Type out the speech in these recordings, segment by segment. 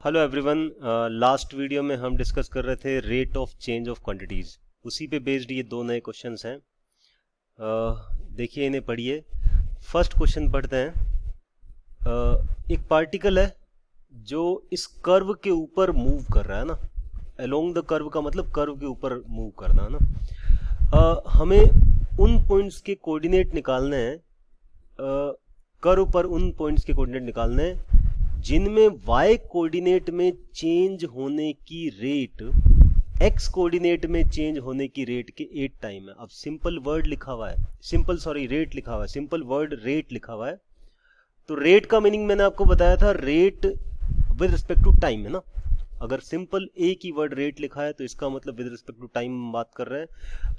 Hello everyone. Last video में हम discuss कर रहे थे rate of change of quantities. उसी पे बेस्ड ये दो नए क्वेश्चंस हैं। देखिए, इन्हें पढ़िए। फर्स्ट क्वेश्चन पढ़ते हैं। एक पार्टिकल है जो इस कर्व के ऊपर मूव कर रहा है ना। अलोंग द कर्व का मतलब कर्व के ऊपर मूव करना है ना। हमें उन पॉइंट्स के कोऑर्डिनेट निकालने हैं। कर्व पर उन पॉइंट्स के कोऑर्डिनेट निकालने हैं जिनमें y कोऑर्डिनेट में चेंज होने की रेट x कोऑर्डिनेट में चेंज होने की रेट के 8 टाइम है। अब सिंपल वर्ड लिखा हुआ है, रेट लिखा हुआ है, सिंपल वर्ड रेट लिखा हुआ है। तो रेट का मीनिंग मैंने आपको बताया था, rate with respect to time है ना। अगर सिंपल एक ही वर्ड रेट लिखा है तो इसका मतलब विद रिस्पेक्ट टू टाइम बात कर रहे हैं।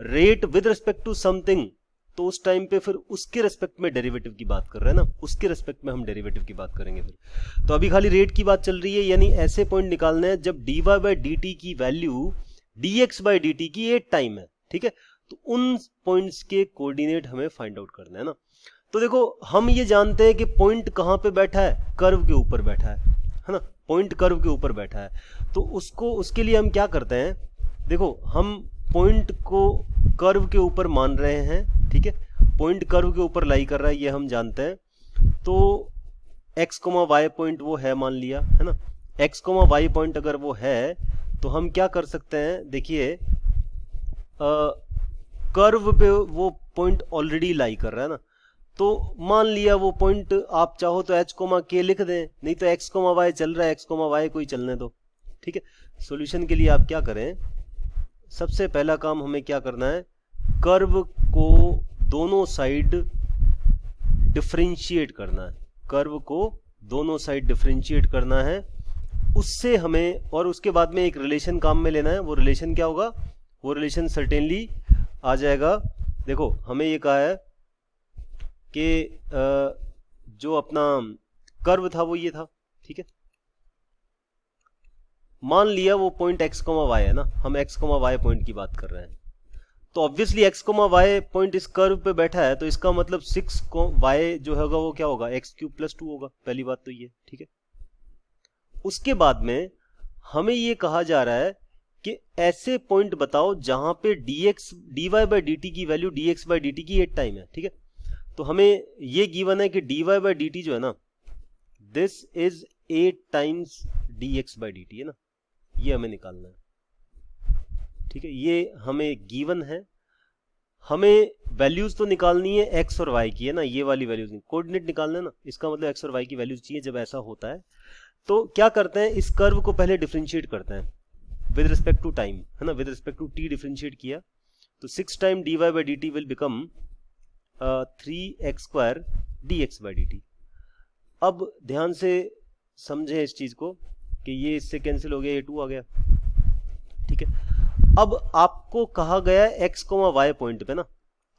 Rate with respect to something, तो उस टाइम पे फिर उसके रेस्पेक्ट में डेरिवेटिव की बात कर रहे हैं ना, उसके रेस्पेक्ट में हम डेरिवेटिव की बात करेंगे फिर। तो अभी खाली रेट की बात चल रही है, यानी ऐसे पॉइंट निकालने हैं जब dy बाई डी टी की value dx by D T की 8 टाइम है। ठीक है, तो उन पॉइंट्स के कोऑर्डिनेट हमें फाइंड आउट करना है ना। तो देखो, हम ये जानते हैं कि पॉइंट कहाँ पे बैठा है, कर्व के ऊपर बैठा है ना। पॉइंट कर्व के ऊपर बैठा है, तो उसके लिए हम क्या करते हैं। देखो, हम पॉइंट को कर्व के ऊपर मान रहे हैं। ठीक है, पॉइंट कर्व के ऊपर लाई कर रहा है, ये हम जानते हैं। तो x, y पॉइंट वो है, मान लिया है ना। x, y पॉइंट अगर वो है तो हम क्या कर सकते हैं। देखिए, कर्व पे वो पॉइंट ऑलरेडी लाई कर रहा है ना, तो मान लिया वो पॉइंट, आप चाहो तो h, k लिख दें, नहीं तो x, y चल रहा है, x, y कोई चलने दो। ठीक है, सॉल्यूशन के लिए आप क्या करें, सबसे पहला काम हमें क्या करना है, कर्व को दोनों साइड डिफरेंशिएट करना है। कर्व को दोनों साइड डिफरेंशिएट करना है, उससे हमें, और उसके बाद में एक रिलेशन काम में लेना है। वो रिलेशन क्या होगा, वो रिलेशन सर्टेनली आ जाएगा। देखो, हमें ये कहा है कि जो अपना कर्व था वो ये था। ठीक है, मान लिया वो पॉइंट x, y है ना, हम x, y पॉइंट की बात कर रहे हैं। तो ऑब्वियसली x, y पॉइंट इस कर्व पे बैठा है, तो इसका मतलब 6y जो होगा वो क्या होगा, x³ + 2 होगा। पहली बात तो ये। ठीक है, उसके बाद में हमें ये कहा जा रहा है कि ऐसे पॉइंट बताओ जहां पे dy बाई डी टी की value dx by D T की 8 टाइम है। ठीक है, तो हमें ये गिवन है कि dy बाई डी टी जो है ना, this is 8 times dx by D T है ना, ये हमें निकालना है। ठीक है, ये हमें गिवन है। हमें वैल्यूज तो निकालनी है x और y की है ना, ये वाली वैल्यूज नहीं, कोऑर्डिनेट निकालना है ना, इसका मतलब x और y की वैल्यूज चाहिए। जब ऐसा होता है तो क्या करते हैं, इस कर्व को पहले डिफरेंशिएट करते हैं विद रिस्पेक्ट टू टाइम है ना, with respect to t differentiate किया तो 6 time dy by D T will become 3x² dx by D T. अब ध्यान से समझें इस चीज को कि ये इससे कैंसिल हो गया, ये 2 आ गया। ठीक है, अब आपको कहा गया है x, y पॉइंट पे ना,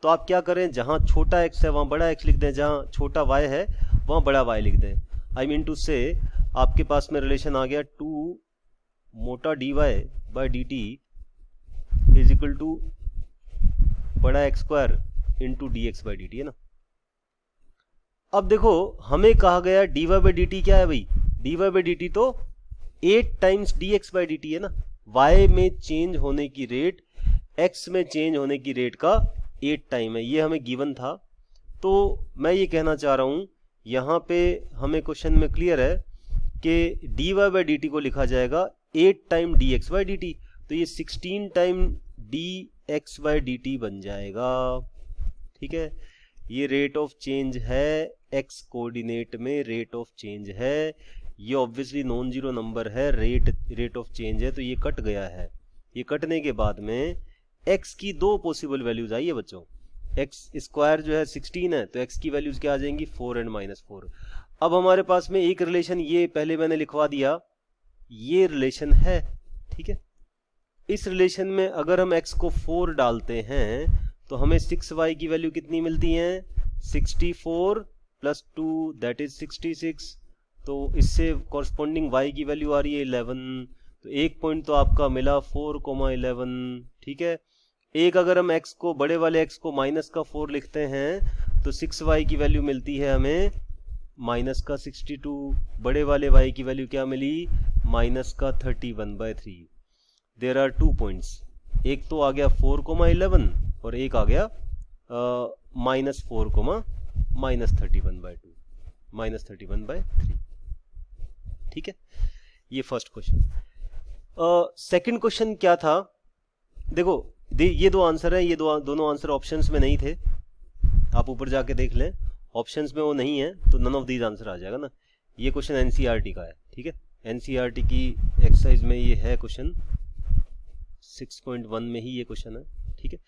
तो आप क्या करें, जहां छोटा x है वहां बड़ा x लिख दें, जहां छोटा y है वहां बड़ा y लिख दें। आई मीन टू से, आपके पास में रिलेशन आ गया 2 मोटा dy by D T is equal to बड़ा x² into dx by D T है ना। अब देखो, हमें कहा गया dy बाई डी टी क्या है भाई, dy बाई डी टी तो 8 times dx by D T है ना। y में चेंज होने की रेट x में चेंज होने की रेट का 8 टाइम है, ये हमें गिवन था। तो मैं ये कहना चाह रहा हूं, यहां पे हमें क्वेश्चन में क्लियर है कि dy बाई डी टी को लिखा जाएगा 8 time dx by D T, तो ये 16 time dx by D T बन जाएगा। ठीक है, ये रेट ऑफ चेंज है, x कोऑर्डिनेट में रेट ऑफ चेंज है। ये ऑब्वियसली नॉन जीरो नंबर है, रेट ऑफ चेंज है, तो ये कट गया है। ये कटने के बाद में x की 2 पॉसिबल वैल्यूज आई है बच्चों। x² जो है 16 है, तो x की वैल्यूज क्या आ जाएंगी, 4 एंड -4। अब हमारे पास में एक रिलेशन, ये पहले मैंने लिखवा दिया, ये रिलेशन है। ठीक है, इस रिलेशन में अगर हम x को 4 डालते हैं तो हमें 6y की वैल्यू कितनी मिलती है, 64 + 2 दैट इज 66। तो इससे कॉरस्पॉन्डिंग y की वैल्यू आ रही है 11। तो एक पॉइंट तो आपका मिला 4,11। ठीक है, एक अगर हम x को, बड़े वाले x को -4 लिखते हैं तो 6y की वैल्यू मिलती है हमें -62। बड़े वाले y की वैल्यू क्या मिली, माइनस का 31/3। देयर आर 2 पॉइंट्स, एक तो आ गया 4,11 और एक आ गया -4, -31/2, -31/3। ठीक है, ये फर्स्ट क्वेश्चन। सेकंड क्वेश्चन क्या था, देखो ये दो आंसर है, ये दोनों आंसर ऑप्शंस में नहीं थे, आप ऊपर जाके देख लें, ऑप्शंस में वो नहीं है तो नन ऑफ दीज आंसर आ जाएगा ना। ये क्वेश्चन एनसीईआरटी का है, ठीक है, एनसीईआरटी की एक्सरसाइज में ये है क्वेश्चन, 6.1 में ही ये क्वेश्चन है, ठीक है।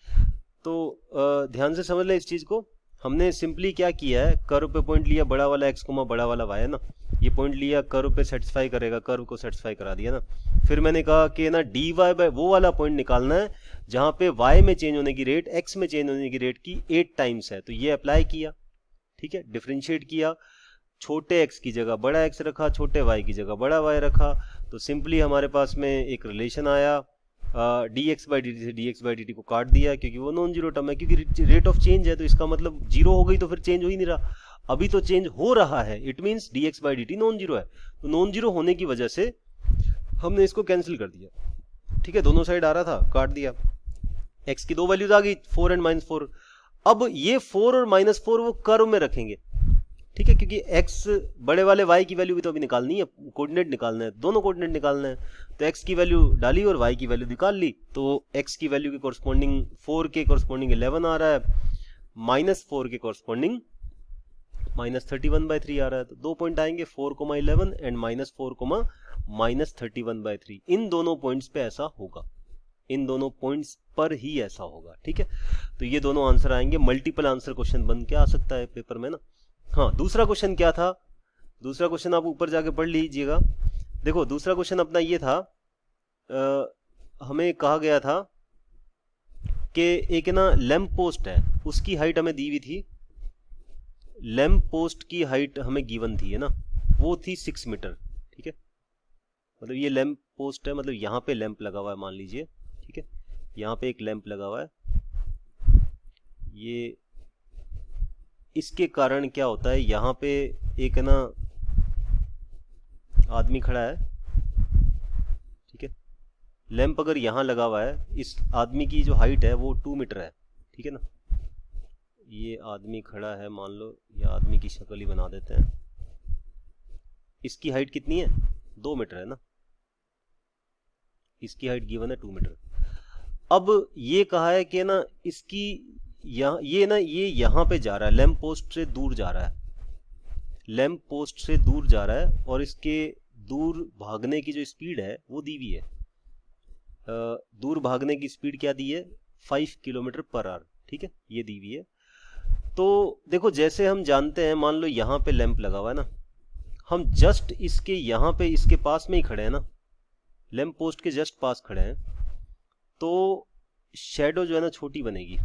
तो ध्यान से समझ लें इस चीज को। हमने सिंपली क्या किया है, कर्व पे पॉइंट लिया, बड़ा वाला x, बड़ा वाला y है ना, ये पॉइंट लिया, कर्व पे सेटिस्फाई करेगा, कर्व को सेटिस्फाई करा दिया ना। फिर मैंने कहा कि ना dy बाय वो वाला पॉइंट निकालना है जहां पे y में चेंज होने की रेट x में चेंज होने की रेट की 8 टाइम्स है, तो ये अप्लाई किया, ठीक है, डिफरेंशिएट किया, छोटे x की जगह बड़ा x रखा, छोटे y की जगह बड़ा y रखा, तो सिंपली हमारे पास में एक रिलेशन आया, dx/dt से dx/dt को काट दिया क्योंकि वो नॉन जीरो टर्म है, क्योंकि रेट ऑफ चेंज है तो इसका मतलब जीरो हो गई तो फिर चेंज हो ही नहीं रहा, अभी तो चेंज हो रहा है, it means dx/dt non zero है, तो नॉन जीरो होने की वजह से हमने इसको कैंसिल कर दिया, ठीक है, दोनों साइड आ रहा था, काट दिया, x की दो वैल्यूज आ गई 4 और -4। अब ये 4 और -4 वो कर्व में रखेंगे, ठीक है, क्योंकि x बड़े वाले y की वैल्यू भी तो अभी निकालनी है, कोऑर्डिनेट निकालना है, दोनों कोऑर्डिनेट निकालना है, तो x की वैल्यू डाली और y की वैल्यू निकाल ली, तो x की वैल्यू के कोरस्पॉन्डिंग 4 के कोरस्पॉन्डिंग 11 आ रहा है, -4 के कोरस्पॉन्डिंग -31/3 आ रहा है, तो 2 पॉइंट आएंगे 4,11 एंड -4, -31/3, इन दोनों पॉइंट्स पे ऐसा होगा, इन दोनों पॉइंट्स पर ही ऐसा होगा, ठीक है। तो ये दोनों आंसर आएंगे, मल्टीपल आंसर क्वेश्चन बन के आ सकता है पेपर में ना। हाँ, दूसरा क्वेश्चन क्या था, दूसरा क्वेश्चन आप ऊपर जाके पढ़ लीजिएगा। देखो दूसरा क्वेश्चन अपना ये था, हमें कहा गया था कि एक ना लैंप पोस्ट है, उसकी हाइट हमें दी हुई थी, लैंप पोस्ट की हाइट हमें गिवन थी, है ना, वो थी 6 मीटर, ठीक है, मतलब ये लैंप पोस्ट है, मतलब यहाँ पे लैंप लगा हुआ है मान लीजिए, ठीक है, यहाँ पे एक लैंप लगा हुआ है, ये इसके कारण क्या होता है, यहाँ पे एक ना आदमी खड़ा है, ठीक है, लैंप अगर यहाँ लगा हुआ है, इस आदमी की जो हाइट है वो 2 मीटर है, ठीक है ना, ये आदमी खड़ा है, मान लो ये आदमी की शक्ल ही बना देते हैं, इसकी हाइट कितनी है, 2 मीटर है ना, इसकी हाइट गिवन है 2 मीटर। अब ये कहा है कि ना इसकी ये यहाँ पे जा रहा है, लैंप पोस्ट से दूर जा रहा है, लैंप पोस्ट से दूर जा रहा है, और इसके दूर भागने की जो स्पीड है वो दी हुई है, दूर भागने की स्पीड क्या दी है, 5 km/h, ठीक है, ये दी हुई है। तो देखो जैसे हम जानते हैं, मान लो यहाँ पे लैंप लगा हुआ है ना, हम जस्ट इसके यहाँ पे इसके पास में ही खड़े हैं ना, लैंप पोस्ट के जस्ट पास खड़े हैं, तो शेडो जो है ना छोटी बनेगी,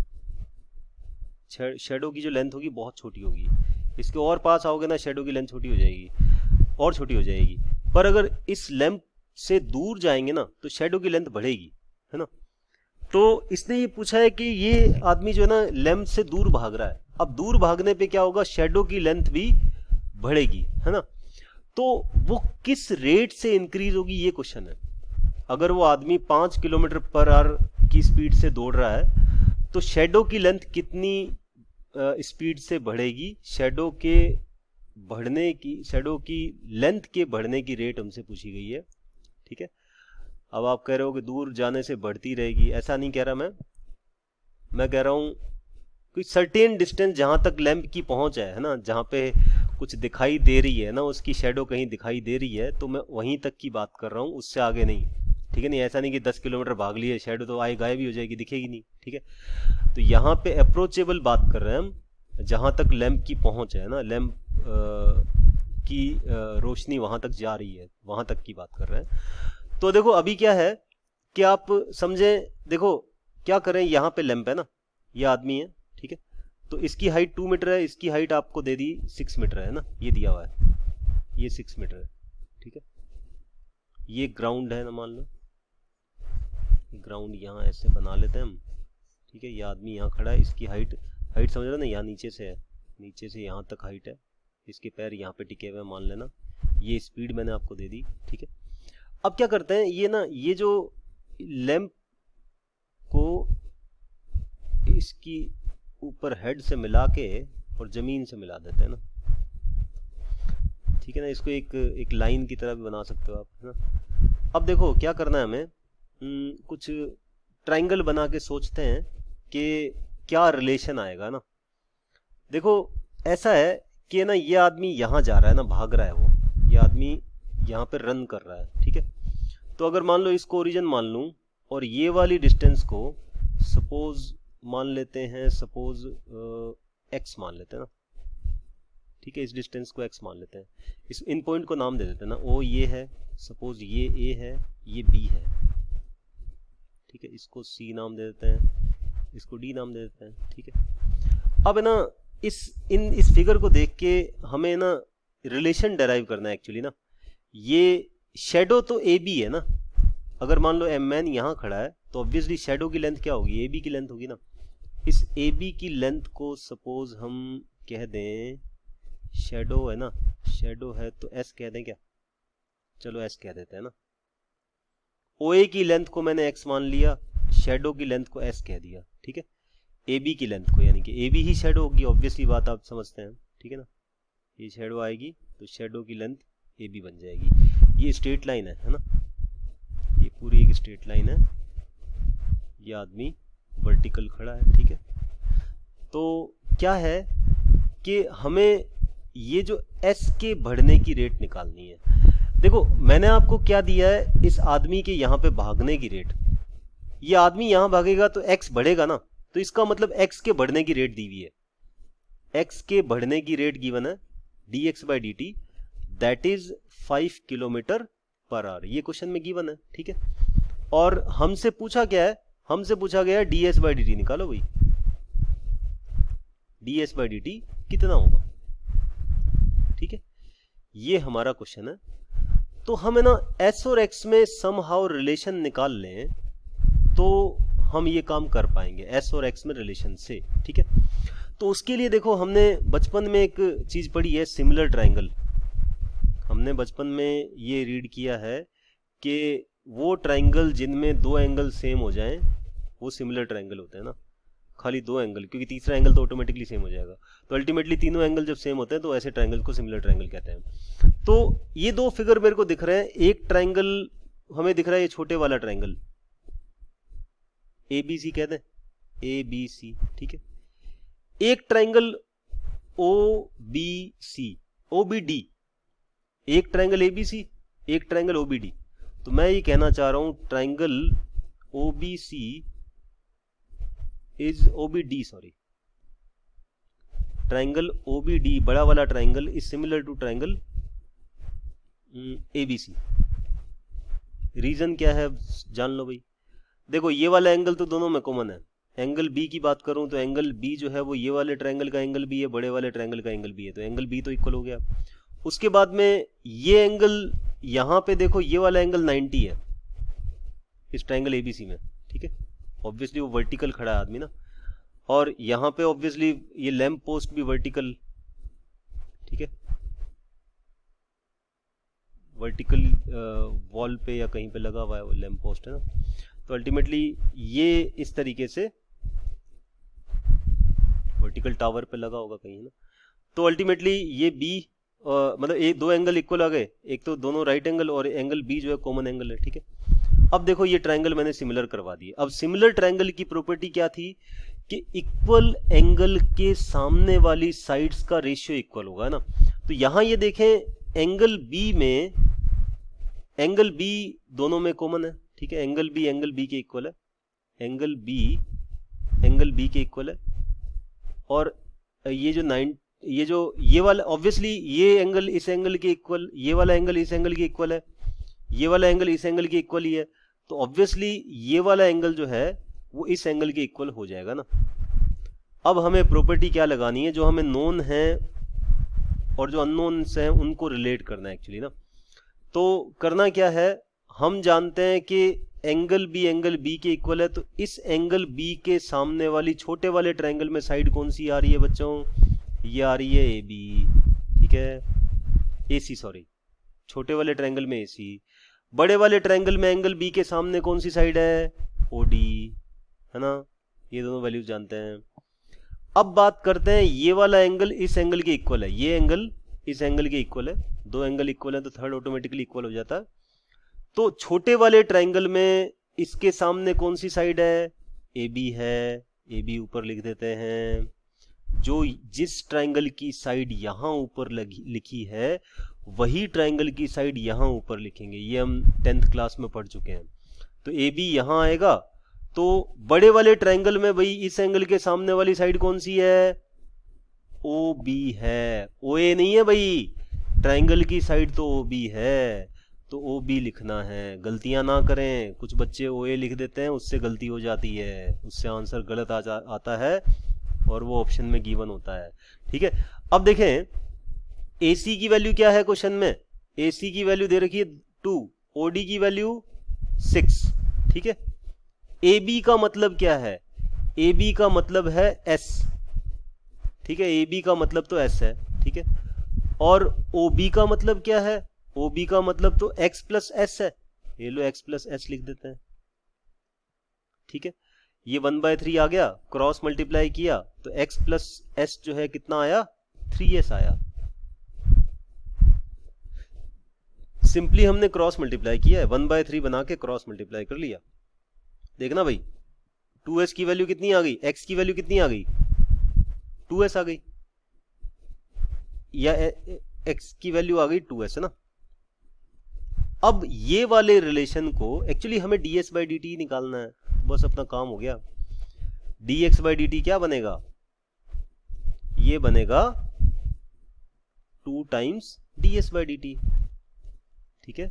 शेडो की जो लेंथ होगी बहुत छोटी होगी, इसके और पास आओगे ना शेडो की लेंथ छोटी हो जाएगी, और छोटी हो जाएगी, पर अगर इस लैंप से दूर जाएंगे ना तो शेडो की लेंथ बढ़ेगी, है ना। तो इसने ये पूछा है कि ये आदमी जो है ना लैंप से दूर भाग रहा है, अब दूर भागने पे क्या होगा, शेडो की लेंथ भी बढ़ेगी, है ना, तो वो किस रेट से इंक्रीज होगी ये क्वेश्चन है। अगर वो आदमी 5 km/h की स्पीड से दौड़ रहा है तो शेडो की लेंथ कितनी स्पीड से बढ़ेगी, शेडो की लेंथ के बढ़ने की रेट हमसे पूछी गई है, ठीक है। अब आप कह रहे हो कि दूर जाने से बढ़ती रहेगी, ऐसा नहीं कह रहा मैं कह रहा हूं कोई सर्टेन डिस्टेंस जहां तक लैंप की पहुंच है ना, जहां पे कुछ दिखाई दे रही है ना, उसकी शेडो कहीं दिखाई दे रही है, तो मैं वहीं तक की बात कर रहा हूं, उससे आगे नहीं, ठीक है, नहीं ऐसा नहीं कि 10 किलोमीटर भाग लिए शेडो तो आए गायब ही हो जाएगी, दिखेगी नहीं, ठीक है। तो यहाँ पे अप्रोचेबल बात कर रहे हैं हम, जहां तक लैंप की पहुंच है ना, लैंप की रोशनी वहां तक जा रही है, वहां तक की बात कर रहे हैं। तो देखो अभी क्या है कि आप समझें, देखो क्या करें, यहाँ पे लैंप है ना, ये आदमी है, ठीक है, तो इसकी हाइट 2 मीटर है, इसकी हाइट आपको दे दी 6 मीटर है ना, ये दिया हुआ है, ये 6 मीटर है, ठीक है, ये ग्राउंड है ना, मान लो ग्राउंड यहाँ ऐसे बना लेते हैं हम, ठीक है, ये आदमी यहाँ खड़ा है, इसकी हाइट समझ रहे हो ना, यहाँ नीचे से है, नीचे से यहाँ तक हाइट है, इसके पैर यहाँ पे टिके हुए मान लेना, ये स्पीड मैंने आपको दे दी, ठीक है। अब क्या करते हैं, ये ना ये जो लैंप को इसकी ऊपर हेड से मिला के और जमीन से मिला देते हैं ना, ठीक है ना। इसको एक लाइन की तरह भी बना सकते हो आप, है ना। अब देखो क्या करना है हमें, कुछ ट्रायंगल बना के सोचते हैं कि क्या रिलेशन आएगा ना। देखो ऐसा है कि ना ये आदमी यहाँ जा रहा है ना, भाग रहा है वो, ये आदमी यहाँ पे रन कर रहा है, ठीक है। तो अगर मान लो इसको ओरिजिन मान लूँ और ये वाली डिस्टेंस को सपोज मान लेते हैं, सपोज x मान लेते हैं ना, ठीक है। इस डिस्टेंस को x मान लेते हैं, इस इन पॉइंट को नाम दे देते हैं ना, ओ ये है, सपोज ये a है, ये b है, ठीक है। इसको c नाम दे देते हैं, इसको d नाम दे देते हैं, ठीक है। अब है ना इस फिगर को देख के हमें ना रिलेशन डेराइव करना है एक्चुअली ना। ये शेडो तो ए बी है ना, अगर मान लो एम एन यहाँ खड़ा है तो ऑब्वियसली शेडो की लेंथ क्या होगी, ए बी की लेंथ होगी ना। इस ए बी की लेंथ को सपोज हम कह दें, शेडो है ना, शेडो है तो एस कह दें क्या, चलो एस कह देते हैं ना। ओ ए की लेंथ को मैंने एक्स मान लिया, शेडो की लेंथ को एस कह दिया, ठीक है। ए बी की लेंथ को, यानी कि ए बी ही शेडो होगी, ऑब्वियसली बात आप समझते हैं, ठीक है ना। ये शेडो आएगी तो शेडो की लेंथ ए बी बन जाएगी। ये स्ट्रेट लाइन है ना, ये पूरी एक स्ट्रेट लाइन है, ये आदमी वर्टिकल खड़ा है, ठीक है। तो क्या है कि हमें ये जो एस के बढ़ने की रेट निकालनी है। देखो मैंने आपको क्या दिया है, इस आदमी के यहाँ पे भागने की रेट। ये आदमी यहाँ भागेगा तो एक्स बढ़ेगा ना, तो इसका मतलब एक्स के बढ़ने की रेट दी हुई है। एक्स के बढ़ने की रेट गिवन है dx/dt, that is 5 kilometre per hour. ये क्वेश्चन में गिवन है, ठीक है। और हमसे पूछा क्या है, हमसे पूछा गया है ds/dt निकालो भाई, ds/dt कितना होगा, ठीक है। ये हमारा क्वेश्चन है। तो हमें ना s और x में समहाउ रिलेशन निकाल लें तो हम ये काम कर पाएंगे, s और x में रिलेशन से, ठीक है। तो उसके लिए देखो हमने बचपन में एक चीज पढ़ी है, सिमिलर ट्रायंगल। हमने बचपन में ये रीड किया है कि वो ट्रायंगल जिनमें दो एंगल सेम हो जाएं वो सिमिलर ट्रायंगल होते हैं ना। खाली दो एंगल, क्योंकि तीसरा एंगल तो ऑटोमेटिकली सेम हो जाएगा। तो अल्टीमेटली तीनों एंगल जब सेम होते हैं तो ऐसे ट्रायंगल को सिमिलर ट्रायंगल कहते हैं। तो ये दो फिगर मेरे को दिख रहे हैं। एक ट्रायंगल हमें दिख रहा है, ये छोटे वाला ट्रायंगल ए बी सी कहते हैं, ए बी सी, ठीक है। एक triangle O B C, O B D, एक ट्रायंगल ए बी सी, एक ट्रायंगल ओ बी डी। तो मैं ये कहना चाह रहा हूं triangle O B C is O B D, sorry, triangle O B D, बड़ा वाला triangle is similar to triangle A B C. Reason क्या है जान लो भाई। देखो ये वाला एंगल तो दोनों में कॉमन है। एंगल बी की बात करूं तो एंगल बी जो है वो ये वाले ट्रायंगल का एंगल बी है, बड़े वाले ट्रायंगल का एंगल बी है, तो एंगल बी तो इक्वल हो गया। उसके बाद में ये एंगल, यहां पे देखो ये वाला एंगल 90 है इस ट्रायंगल एबीसी में, ठीक है। ऑब्वियसली वो वर्टिकल खड़ा है आदमी ना, और यहां पे ऑब्वियसली ये लैंप पोस्ट भी वर्टिकल, ठीक है, वर्टिकल वॉल पे या कहीं पे लगा हुआ है वो लैंप पोस्ट, है ना। तो अल्टीमेटली ये इस तरीके से वर्टिकल टावर पे लगा होगा कहीं, है ना। तो अल्टीमेटली ये बी मतलब एक दो एंगल इक्वल आ गए, एक तो दोनों राइट एंगल और एंगल बी जो है कॉमन एंगल है, ठीक है। अब देखो ये ट्रायंगल मैंने सिमिलर करवा दिए। अब सिमिलर ट्रायंगल की प्रॉपर्टी क्या थी कि इक्वल एंगल के सामने वाली साइड्स का रेशियो इक्वल होगा, है ना। तो यहां ये देखें एंगल बी में, एंगल बी दोनों में कॉमन है, ठीक है। एंगल बी के इक्वल है, एंगल बी के इक्वल है। और ये जो ये वाला ऑब्वियसली ये एंगल इस एंगल के इक्वल, ये वाला एंगल इस एंगल के इक्वल है, ये वाला एंगल इस एंगल के इक्वल ही है। तो ऑब्वियसली ये वाला एंगल जो है वो इस एंगल के इक्वल हो जाएगा ना। अब हमें प्रॉपर्टी क्या लगानी है, जो हमें नोन है और जो अननोन्स हैं उनको रिलेट करना है एक्चुअली ना। तो करना क्या है, हम जानते हैं कि एंगल बी के इक्वल है, तो इस एंगल बी के सामने वाली छोटे वाले ट्रायंगल में साइड कौन सी आ रही है बच्चों, ये आ रही है ए बी, ठीक है, ए सी, सॉरी, छोटे वाले ट्रायंगल में ए सी। बड़े वाले ट्रायंगल में एंगल बी के सामने कौन सी साइड है, ओडी, है ना, ये दोनों वैल्यूज जानते हैं। अब बात करते हैं ये वाला एंगल इस एंगल के इक्वल है, ये एंगल इस एंगल के इक्वल है, दो एंगल इक्वल है तो थर्ड ऑटोमेटिकली इक्वल हो जाता है। तो छोटे वाले ट्रायंगल में इसके सामने कौन सी साइड है, ए बी है, ए बी ऊपर लिख देते हैं। जो जिस ट्रायंगल की साइड यहां ऊपर लिखी है वही ट्रायंगल की साइड यहां ऊपर लिखेंगे, ये हम 10th क्लास में पढ़ चुके हैं। तो ए बी यहां आएगा, तो बड़े वाले ट्रायंगल में भाई इस एंगल के सामने वाली साइड कौन सी है, ओ बी है, ओ ए नहीं है भाई, ट्रायंगल की साइड तो ओ बी है, तो ओ बी लिखना है। गलतियां ना करें, कुछ बच्चे ओ ए लिख देते हैं, उससे गलती हो जाती है, उससे आंसर गलत आता है और वो ऑप्शन में गिवन होता है। ठीक है, अब देखें ए सी की वैल्यू क्या है क्वेश्चन में, ए सी की वैल्यू दे रखी है 2, ओ डी की वैल्यू 6। ठीक है, ए बी का मतलब क्या है, ए बी का मतलब है एस, ठीक है, ए बी का मतलब तो एस है, ठीक है, और ओ बी का मतलब क्या है, ओ बी का मतलब तो x प्लस एस है, ये लो x प्लस एस लिख देते हैं। ठीक है, ये 1/3 आ गया, क्रॉस मल्टीप्लाई किया तो x प्लस एस जो है कितना आया, 3s आया। सिंपली हमने क्रॉस मल्टीप्लाई किया है, 1/3 बना के क्रॉस मल्टीप्लाई कर लिया। देखना भाई 2s की वैल्यू कितनी आ गई, x की वैल्यू कितनी आ गई, 2s आ गई, या x की वैल्यू आ गई 2s, है ना। अब ये वाले रिलेशन को एक्चुअली हमें ds बाई डी टी निकालना है, बस अपना काम हो गया। dx बाई डी टी क्या बनेगा, ये बनेगा 2 times ds by D T. ठीक है,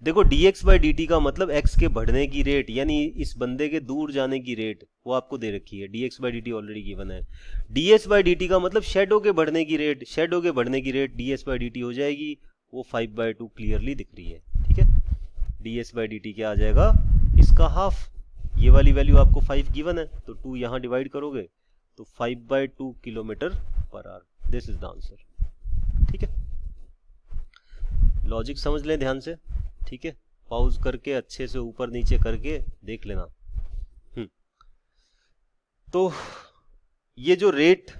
देखो dx बाई डी टी का मतलब x के बढ़ने की रेट, यानी इस बंदे के दूर जाने की रेट, वो आपको दे रखी है, dx by D T already given है। ds बाई डी टी का मतलब शेडो के बढ़ने की रेट, शेडो के बढ़ने की rate ds by D T हो जाएगी, वो 5/2 क्लियरली दिख रही है। ठीक है, ds बाई डी टी क्या आ जाएगा, इसका हाफ, ये वाली वैल्यू आपको 5 गिवन है तो 2 यहां डिवाइड करोगे तो 5/2 kilometre per hour, this is the answer. ठीक है, लॉजिक समझ लें ध्यान से। ठीक है, पॉज करके अच्छे से ऊपर नीचे करके देख लेना। तो ये जो रेट